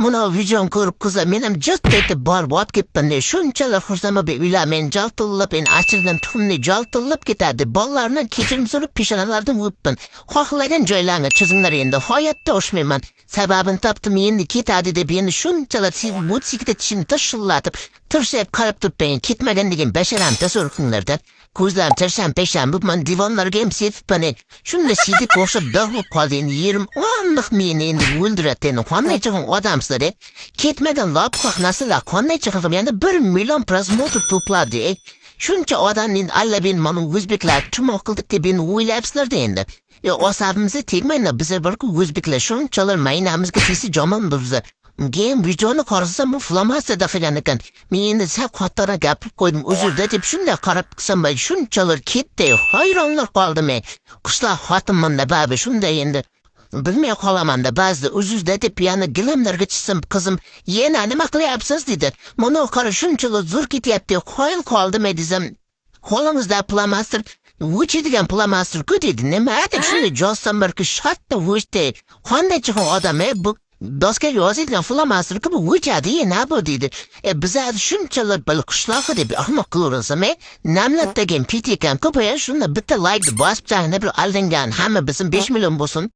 buna videon ko'rib kıza menem just etib bor bot ketdi. Shunchalar xursama be uylar men jaltillab, en achirdan tuxumni jaltillab ketadi. Bollarni kechirim so'rab peshanalardan o'pdim. Xohlagan joylarga chizinglar endi. Hayotda o'shmayman. Sababini topdim endi ketadi deb endi shunchalar siz motosiklet ishini tashillatib, tirshab qarab turibman. Ketmagan degan basharam tasavvuringlarda. Ko'zlarim tarsham pesham bo'lman divonlarga ham sepibman. Shunda sidib o'xshab dog'ib qoldi endi yerim anliq meni endi o'ldiradi. Qanday chiqim odamsizlar ketmagan lopqoq narsalar qanday chiqim endi 1 million prosmotr to'pladi. Shuncha odamning allabin mana o'zbeklar tumoq qildik deb endi o'ylabsizlarda endi. Asabimizni tegmaydi bize bir o'zbeklar shunchalar maynamizga tesi jomon bizlar. Gen videoni qarasam bu flamasiyada qilgan ekan. Men endi sal qattara gapirib qo'ydim. Uzrda deb shunday qarab qilsam shunchalar ketdi. Hayronlar qoldim. Qishloq xotinman-da babi shunday endi. Bilmay qolaman-da ba'zida uzrda deb yana gilamlarga chiqsam qizim, "Yana nima qilyapsiz?" dedi. "Mana qara shunchalar zo'r ketyapti." Qoyil qoldim desam, "Qo'lingizda plamaster o'chadigan plamaster ku" dedi. Nima deb shunday jozsam bir shatda o'chdi. Qanday chiqib odam bu doskaga yozilgan flamaster ku o'chadi na bu dedi. Bizlar shunchalar bil qishloqi deb ahmoq qilaverasam, namlat degan pitikan ko'paya shunda bitta like bosib tag'ini bir aldangan hamma bizim 5 million bo'lsin.